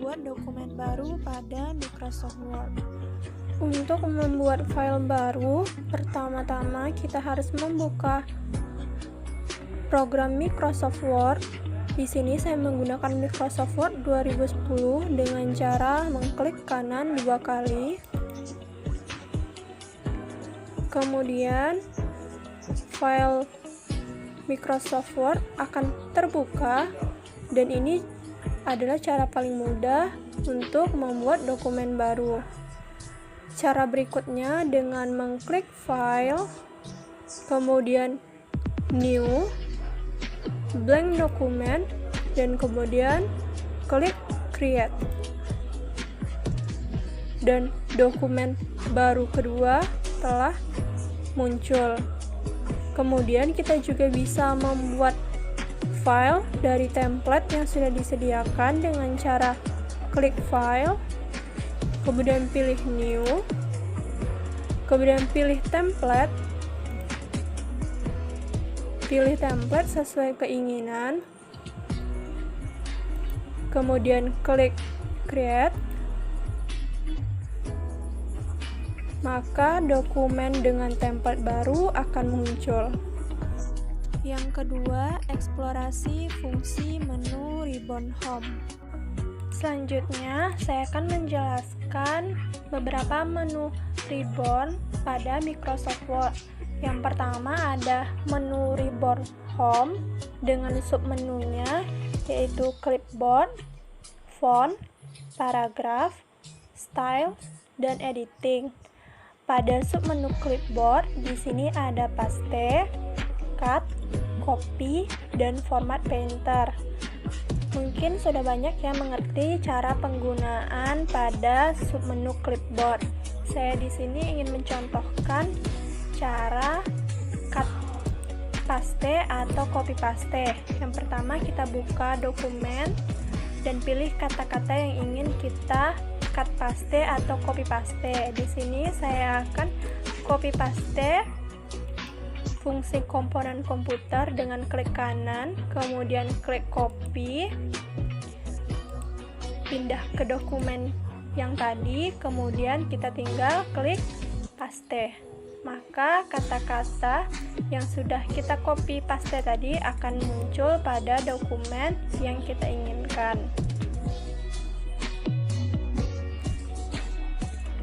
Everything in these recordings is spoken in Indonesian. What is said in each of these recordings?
membuat dokumen baru pada Microsoft Word. Untuk membuat file baru, pertama-tama kita harus membuka program Microsoft Word. Di sini saya menggunakan Microsoft Word 2010 dengan cara mengklik kanan 2 kali. Kemudian file Microsoft Word akan terbuka, dan ini adalah cara paling mudah untuk membuat dokumen baru. Cara berikutnya dengan mengklik file, kemudian new, blank document, dan kemudian klik create. Dan dokumen baru kedua telah muncul. Kemudian kita juga bisa membuat file dari template yang sudah disediakan dengan cara klik file, kemudian pilih new, kemudian pilih template sesuai keinginan, kemudian klik create, maka dokumen dengan template baru akan muncul. Yang kedua, eksplorasi fungsi menu ribbon home. Selanjutnya, saya akan menjelaskan beberapa menu ribbon pada Microsoft Word. Yang pertama ada menu ribbon home dengan submenunya, yaitu clipboard, font, paragraph, style, dan editing. Pada submenu clipboard, di sini ada paste, cut, copy, dan format painter. Mungkin sudah banyak yang mengerti cara penggunaan pada submenu clipboard. Saya di sini ingin mencontohkan cara cut paste atau copy paste. Yang pertama kita buka dokumen dan pilih kata-kata yang ingin kita cut paste atau copy paste. Di sini saya akan copy paste fungsi komponen komputer dengan klik kanan, kemudian klik copy, pindah ke dokumen yang tadi, kemudian kita tinggal klik paste. Maka kata-kata yang sudah kita copy paste tadi akan muncul pada dokumen yang kita inginkan.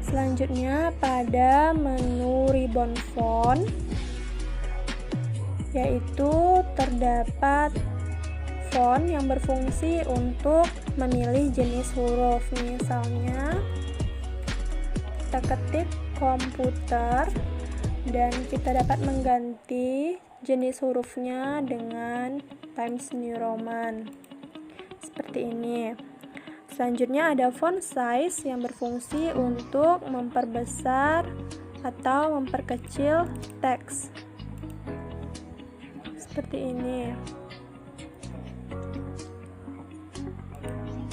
Selanjutnya pada menu ribbon font, yaitu terdapat font yang berfungsi untuk memilih jenis huruf. Misalnya kita ketik komputer dan kita dapat mengganti jenis hurufnya dengan Times New Roman seperti ini. Selanjutnya ada font size yang berfungsi untuk memperbesar atau memperkecil teks seperti ini.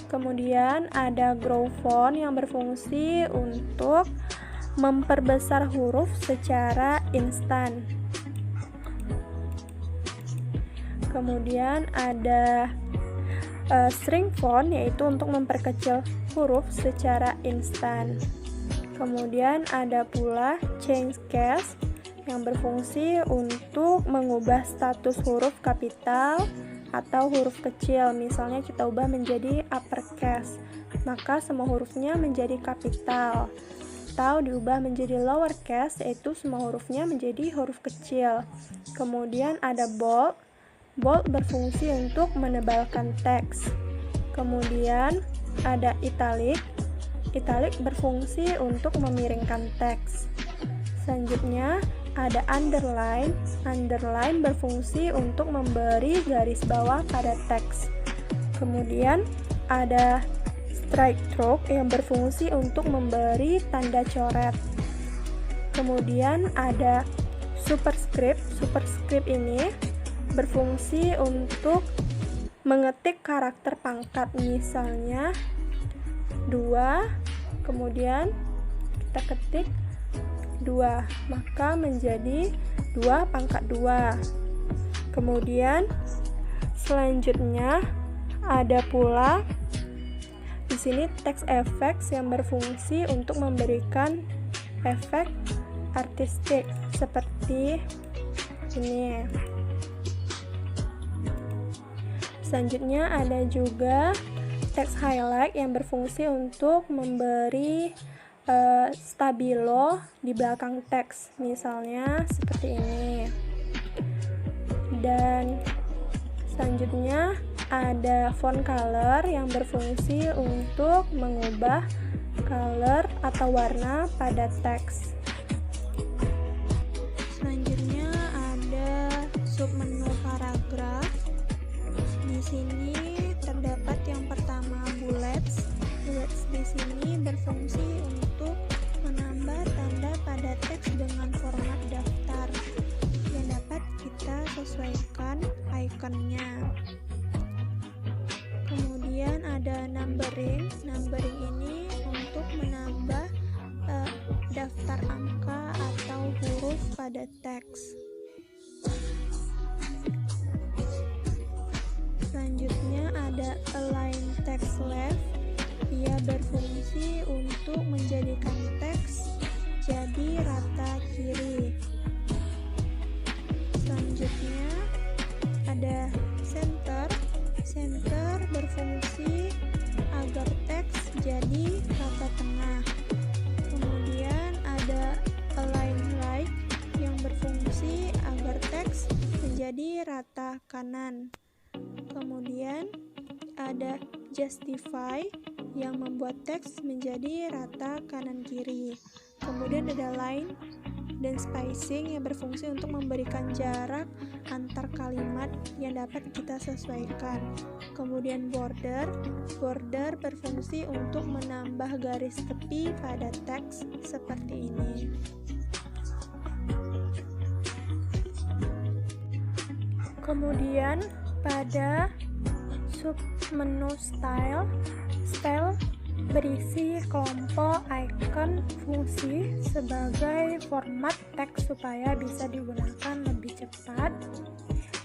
Kemudian ada grow font yang berfungsi untuk memperbesar huruf secara instan. Kemudian ada shrink font, yaitu untuk memperkecil huruf secara instan. Kemudian ada pula change case yang berfungsi untuk mengubah status huruf kapital atau huruf kecil. Misalnya kita ubah menjadi uppercase, maka semua hurufnya menjadi kapital. Atau diubah menjadi lowercase, yaitu semua hurufnya menjadi huruf kecil. Kemudian ada bold. Bold berfungsi untuk menebalkan teks. Kemudian ada italic. Italic berfungsi untuk memiringkan teks. Selanjutnya ada underline. Underline berfungsi untuk memberi garis bawah pada teks. Kemudian ada strike through yang berfungsi untuk memberi tanda coret. Kemudian ada superscript. Superscript ini berfungsi untuk mengetik karakter pangkat, misalnya 2, kemudian kita ketik 2, maka menjadi 2 pangkat 2. Kemudian selanjutnya ada pula di sini text effects yang berfungsi untuk memberikan efek artistik seperti ini. Selanjutnya ada juga text highlight yang berfungsi untuk memberi stabilo di belakang teks, misalnya seperti ini. Dan selanjutnya ada font color yang berfungsi untuk mengubah color atau warna pada teks. Selanjutnya ada submenu paragraf. Di sini terdapat yang pertama bullets. Bullets di sini berfungsi untuk menambah tanda pada teks dengan format daftar yang dapat kita sesuaikan ikonnya. Kemudian ada numbering. Numbering ini untuk menambah daftar angka atau huruf pada teks. Selanjutnya ada align text left. Ia berfungsi untuk menjadikan teks jadi rata kiri. Selanjutnya ada center. Center berfungsi agar teks jadi rata tengah. Kemudian ada align right yang berfungsi agar teks menjadi rata kanan. Kemudian ada justify yang membuat teks menjadi rata kanan kiri. Kemudian ada line dan spacing yang berfungsi untuk memberikan jarak antar kalimat yang dapat kita sesuaikan. Kemudian border berfungsi untuk menambah garis tepi pada teks seperti ini. Kemudian pada submenu style berisi kelompok icon fungsi sebagai format teks supaya bisa digunakan lebih cepat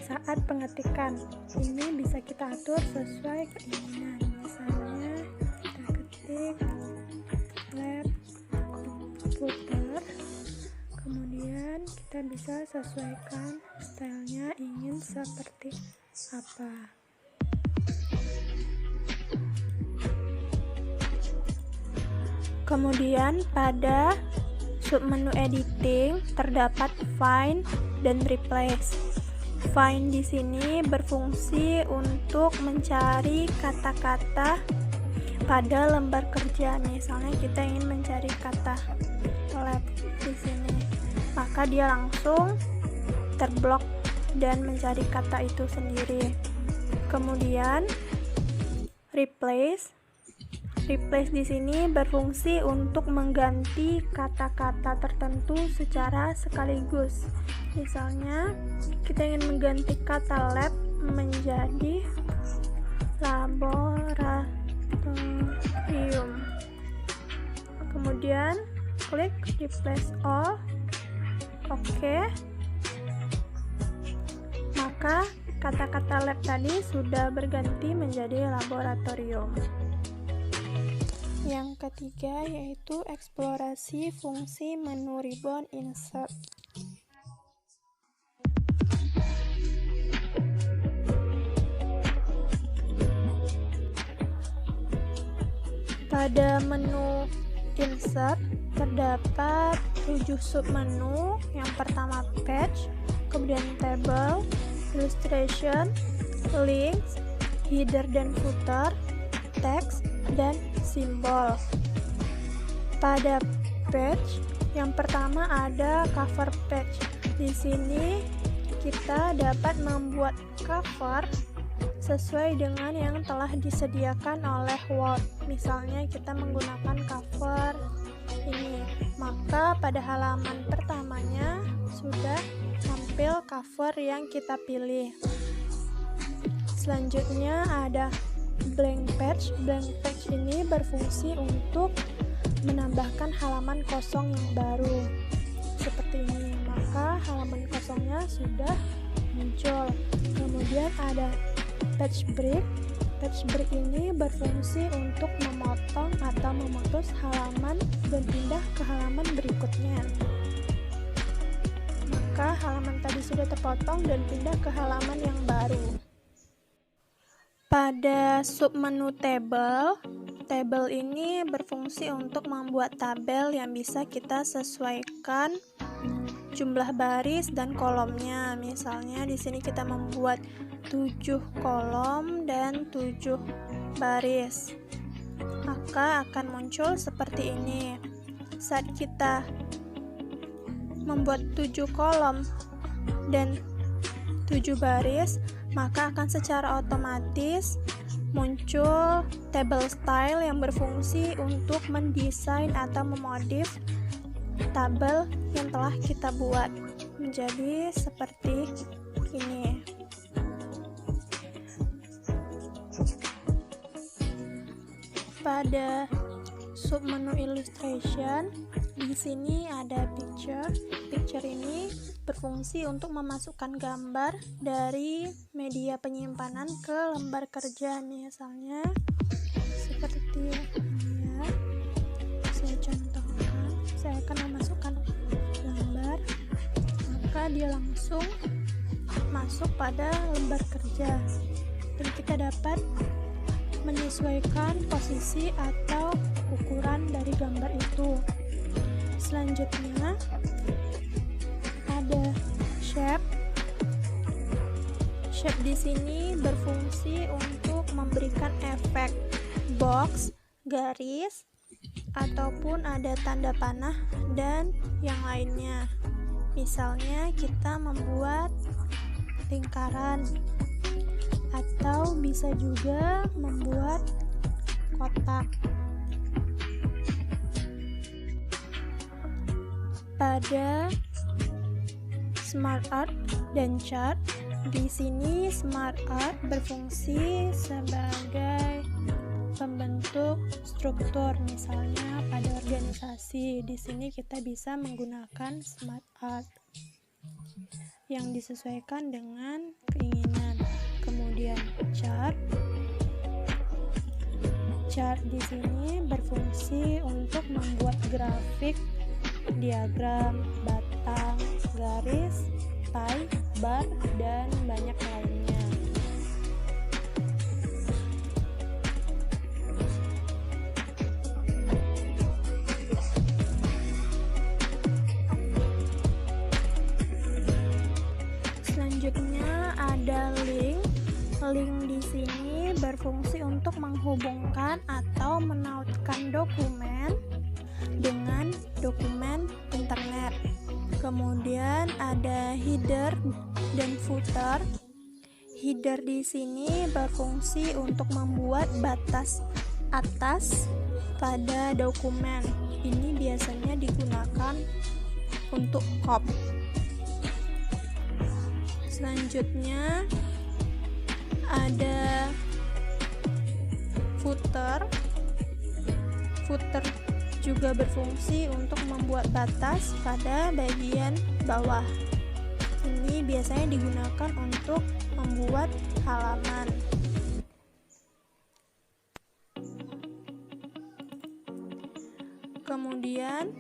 saat pengetikan. Ini bisa kita atur sesuai keinginan. Misalnya kita ketik lab komputer, kemudian kita bisa sesuaikan stylenya ingin seperti apa. Kemudian pada submenu editing terdapat find dan replace. Find di sini berfungsi untuk mencari kata-kata pada lembar kerja. Misalnya kita ingin mencari kata lab di sini, maka dia langsung terblok dan mencari kata itu sendiri. Kemudian replace di sini berfungsi untuk mengganti kata-kata tertentu secara sekaligus. Misalnya, kita ingin mengganti kata lab menjadi laboratorium. Kemudian, klik replace all. Oke. Maka, kata-kata lab tadi sudah berganti menjadi laboratorium. Yang ketiga yaitu eksplorasi fungsi menu ribbon insert. Pada menu insert terdapat 7 submenu. Yang pertama page, kemudian table, illustration, links, header dan footer, text, dan simbol. Pada page yang pertama ada cover page. Di sini kita dapat membuat cover sesuai dengan yang telah disediakan oleh Word. Misalnya kita menggunakan cover ini, maka pada halaman pertamanya sudah tampil cover yang kita pilih. Selanjutnya ada blank page. Blank page ini berfungsi untuk menambahkan halaman kosong yang baru seperti ini, maka halaman kosongnya sudah muncul. Kemudian ada page break. Page break ini berfungsi untuk memotong atau memutus halaman dan pindah ke halaman berikutnya. Maka halaman tadi sudah terpotong dan pindah ke halaman yang baru. Pada submenu table, tabel ini berfungsi untuk membuat tabel yang bisa kita sesuaikan jumlah baris dan kolomnya. Misalnya di sini kita membuat 7 kolom dan 7 baris. Maka akan muncul seperti ini. Saat kita membuat 7 kolom dan 7 baris, maka akan secara otomatis muncul table style yang berfungsi untuk mendesain atau memodif tabel yang telah kita buat menjadi seperti ini. Pada submenu illustration, di sini ada picture. Picture ini berfungsi untuk memasukkan gambar dari media penyimpanan ke lembar kerja. Misalnya seperti ini ya. Saya contohkan, saya akan memasukkan gambar, maka dia langsung masuk pada lembar kerja dan kita dapat menyesuaikan posisi atau ukuran dari gambar itu. Selanjutnya ada shape. Shape di sini berfungsi untuk memberikan efek box, garis, ataupun ada tanda panah dan yang lainnya. Misalnya kita membuat lingkaran atau bisa juga membuat kotak. Pada Smart Art dan Chart, di sini Smart Art berfungsi sebagai pembentuk struktur, misalnya pada organisasi. Di sini kita bisa menggunakan Smart Art yang disesuaikan dengan keinginan. Kemudian chart di sini berfungsi untuk membuat grafik, diagram, batang, garis, pie, bar, dan banyak lainnya. Selanjutnya ada link. Link di sini berfungsi untuk menghubungkan atau menautkan dokumen dengan dokumen internet. Kemudian ada header dan footer. Header di sini berfungsi untuk membuat batas atas pada dokumen. Ini biasanya digunakan untuk copy. Selanjutnya ada footer. Footer juga berfungsi untuk membuat batas pada bagian bawah. Ini biasanya digunakan untuk membuat halaman. Kemudian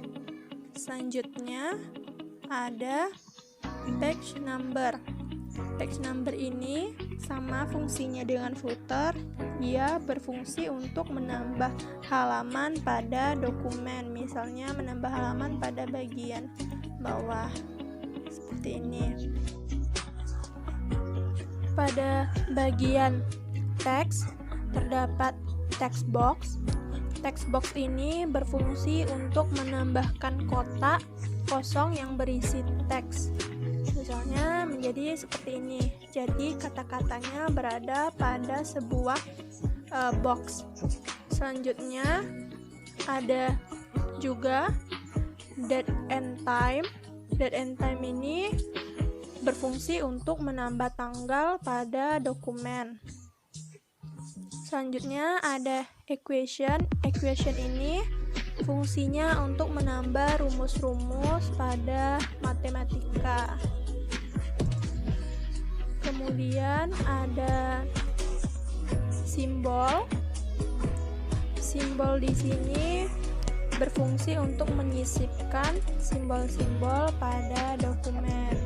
selanjutnya ada page number. Page number ini sama fungsinya dengan footer. Dia berfungsi untuk menambah halaman pada dokumen, misalnya menambah halaman pada bagian bawah seperti ini. Pada bagian teks terdapat text box. Text box ini berfungsi untuk menambahkan kotak kosong yang berisi teks. Misalnya menjadi seperti ini. Jadi kata-katanya berada pada sebuah box. Selanjutnya ada juga date and time. Date and time ini berfungsi untuk menambah tanggal pada dokumen. Selanjutnya ada equation. Equation ini fungsinya untuk menambah rumus-rumus pada matematika. simbol. Simbol di sini berfungsi untuk menyisipkan simbol-simbol pada dokumen.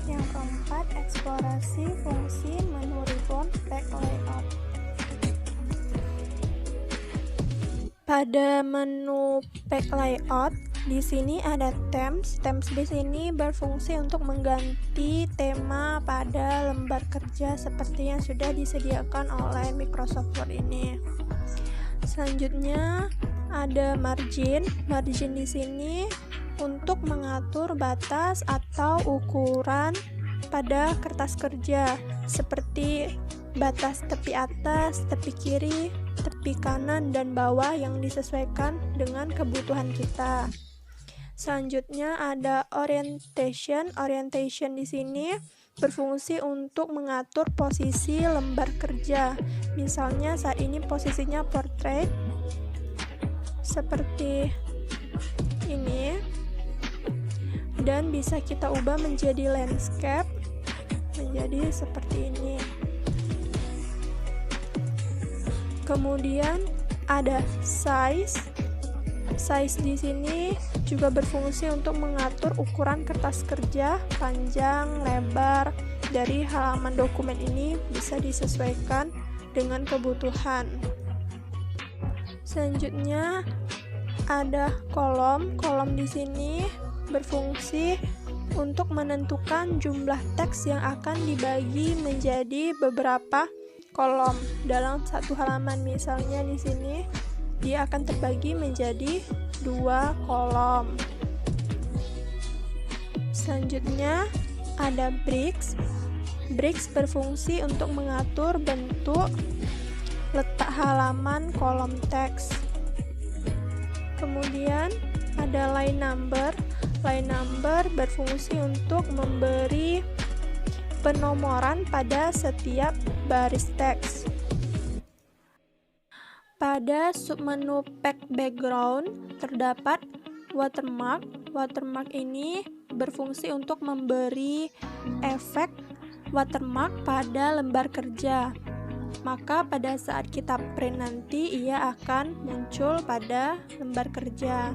Yang keempat, eksplorasi fungsi menu ribbon pack layout. Pada menu pack layout, di sini ada themes. Themes di sini berfungsi untuk mengganti tema pada lembar kerja seperti yang sudah disediakan oleh Microsoft Word ini. Selanjutnya ada margin. Margin di sini untuk mengatur batas atau ukuran pada kertas kerja seperti batas tepi atas, tepi kiri, tepi kanan dan bawah yang disesuaikan dengan kebutuhan kita. Selanjutnya ada orientation. Orientation di sini berfungsi untuk mengatur posisi lembar kerja. Misalnya saat ini posisinya portrait seperti ini, dan bisa kita ubah menjadi landscape menjadi seperti ini. Kemudian ada size. Size di sini juga berfungsi untuk mengatur ukuran kertas kerja, panjang, lebar dari halaman dokumen ini bisa disesuaikan dengan kebutuhan. Selanjutnya ada kolom. Kolom di sini berfungsi untuk menentukan jumlah teks yang akan dibagi menjadi beberapa kolom dalam satu halaman. Misalnya di sini dia akan terbagi menjadi 2 kolom. Selanjutnya ada bricks. Bricks berfungsi untuk mengatur bentuk letak halaman kolom teks. Kemudian ada line number. Line number berfungsi untuk memberi penomoran pada setiap baris teks. Pada submenu pack background terdapat watermark. Watermark ini berfungsi untuk memberi efek watermark pada lembar kerja. Maka pada saat kita print nanti ia akan muncul pada lembar kerja.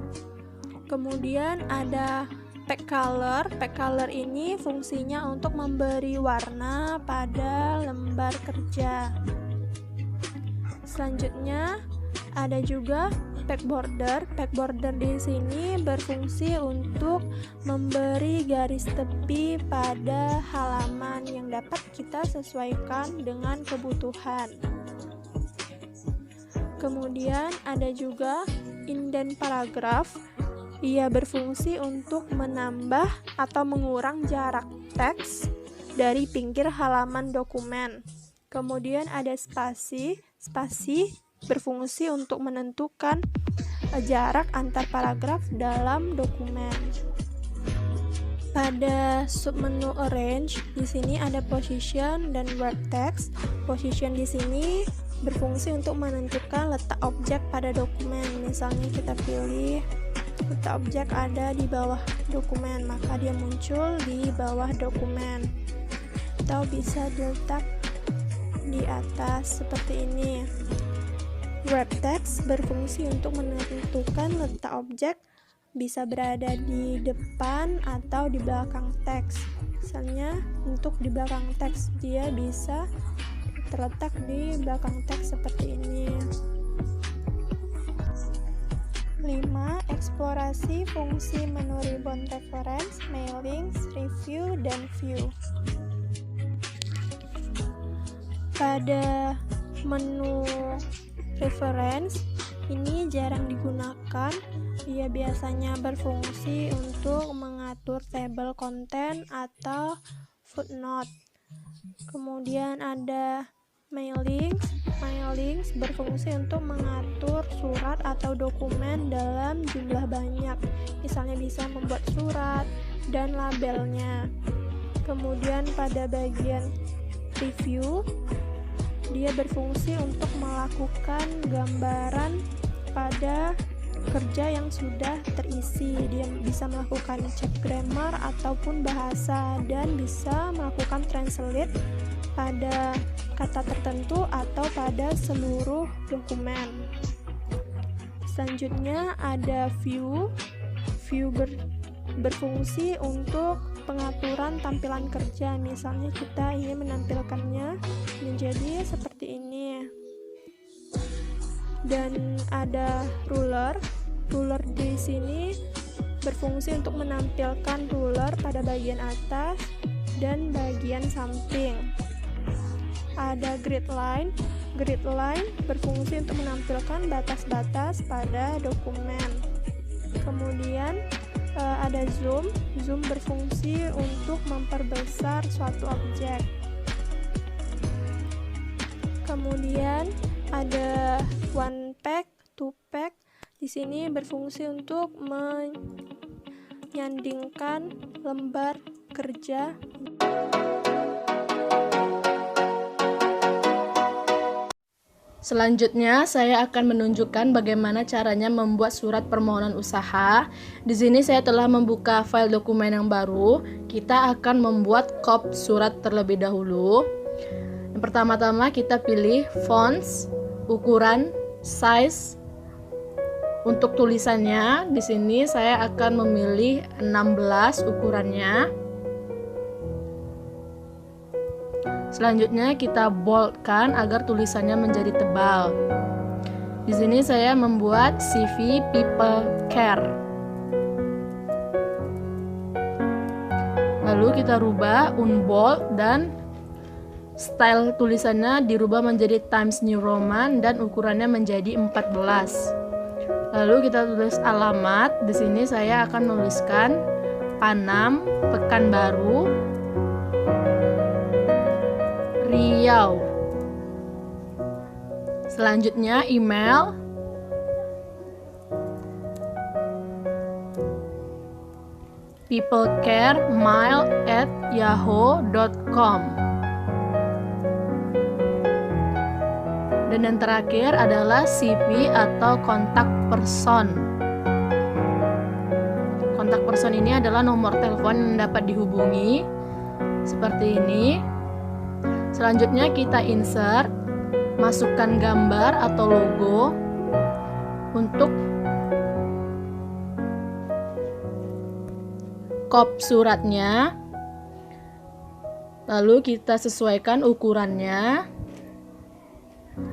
Kemudian ada pack color. Pack color ini fungsinya untuk memberi warna pada lembar kerja. Selanjutnya ada juga pack border. Pack border di sini berfungsi untuk memberi garis tepi pada halaman yang dapat kita sesuaikan dengan kebutuhan. Kemudian ada juga indent paragraph. Ia berfungsi untuk menambah atau mengurang jarak teks dari pinggir halaman dokumen. Kemudian ada spasi. Spasi berfungsi untuk menentukan jarak antar paragraf dalam dokumen. Pada submenu arrange, di sini ada position dan wrap text. Position di sini berfungsi untuk menentukan letak objek pada dokumen. Misalnya kita pilih letak objek ada di bawah dokumen, maka dia muncul di bawah dokumen. Atau bisa diletak di atas seperti ini. Wrap text berfungsi untuk menentukan letak objek, bisa berada di depan atau di belakang teks. Misalnya untuk di belakang teks, dia bisa terletak di belakang teks seperti ini. 5. Eksplorasi fungsi menu ribbon reference, mailings, review, dan view. Pada menu reference ini jarang digunakan. Ia biasanya berfungsi untuk mengatur tabel konten atau footnote. Kemudian ada mailings. Mailings berfungsi untuk mengatur surat atau dokumen dalam jumlah banyak. Misalnya bisa membuat surat dan labelnya. Kemudian pada bagian review, dia berfungsi untuk melakukan gambaran pada kerja yang sudah terisi. Dia bisa melakukan cek grammar ataupun bahasa dan bisa melakukan translate pada kata tertentu atau pada seluruh dokumen. Selanjutnya ada view. View berfungsi untuk pengaturan tampilan kerja. Misalnya kita ingin menampilkannya menjadi seperti ini. Dan ada ruler. Ruler di sini berfungsi untuk menampilkan ruler pada bagian atas dan bagian samping. Ada grid line. Grid line berfungsi untuk menampilkan batas-batas pada dokumen. Kemudian ada zoom. Zoom berfungsi untuk memperbesar suatu objek. Kemudian ada one pack, two pack. Di sini berfungsi untuk menyandingkan lembar kerja. Selanjutnya, saya akan menunjukkan bagaimana caranya membuat surat permohonan usaha. Di sini saya telah membuka file dokumen yang baru. Kita akan membuat kop surat terlebih dahulu. Yang pertama-tama kita pilih fonts, ukuran, size. Untuk tulisannya, di sini saya akan memilih 16 ukurannya. Selanjutnya kita boldkan agar tulisannya menjadi tebal. Di sini saya membuat CV People Care. Lalu kita rubah unbold dan style tulisannya dirubah menjadi Times New Roman dan ukurannya menjadi 14. Lalu kita tulis alamat. Di sini saya akan menuliskan Panam, Pekanbaru, Riau. Selanjutnya email. peoplecare@yahoo.com. Dan yang terakhir adalah CV atau kontak person. Kontak person ini adalah nomor telepon yang dapat dihubungi seperti ini. Selanjutnya kita insert, masukkan gambar atau logo untuk kop suratnya. Lalu kita sesuaikan ukurannya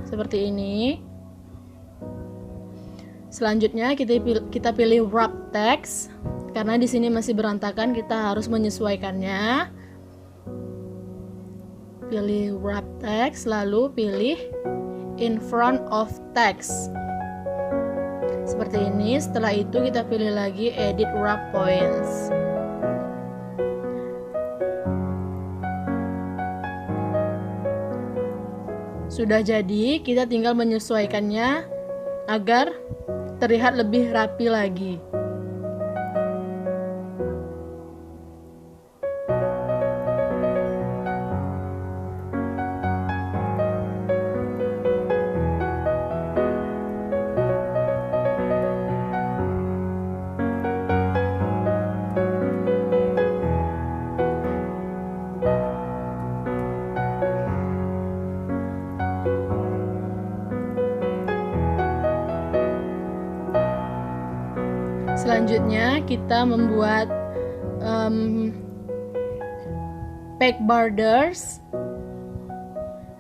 seperti ini. Selanjutnya kita pilih wrap text karena di sini masih berantakan, kita harus menyesuaikannya. Pilih wrap text, lalu pilih in front of text seperti ini. Setelah itu kita pilih lagi edit wrap points. Sudah jadi, kita tinggal menyesuaikannya agar terlihat lebih rapi lagi. Selanjutnya kita membuat page borders.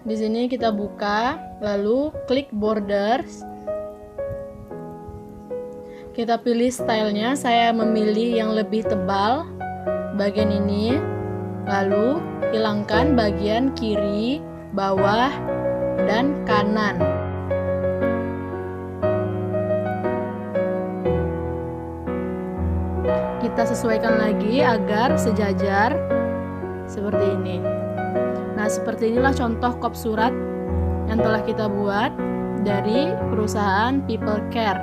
Di sini kita buka, lalu klik borders. Kita pilih stylenya. Saya memilih yang lebih tebal bagian ini. Lalu hilangkan bagian kiri, bawah, dan kanan. Kita sesuaikan lagi agar sejajar seperti ini. Nah, seperti inilah contoh kop surat yang telah kita buat dari perusahaan People Care.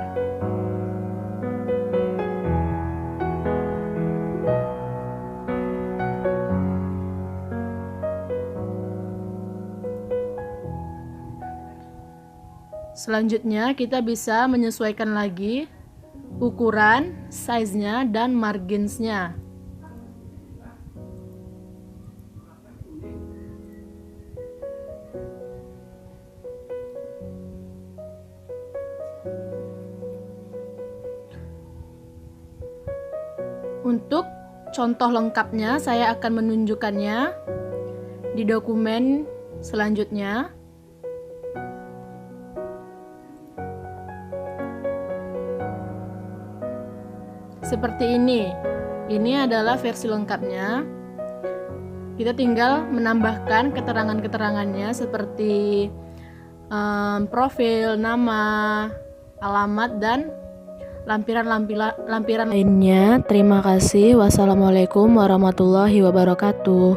Selanjutnya kita bisa menyesuaikan lagi ukuran, size-nya, dan margins-nya. Untuk contoh lengkapnya saya akan menunjukkannya di dokumen selanjutnya. Seperti ini. Ini adalah versi lengkapnya. Kita tinggal menambahkan keterangan-keterangannya seperti profil, nama, alamat, dan lampiran lainnya. Terima kasih. Wassalamualaikum warahmatullahi wabarakatuh.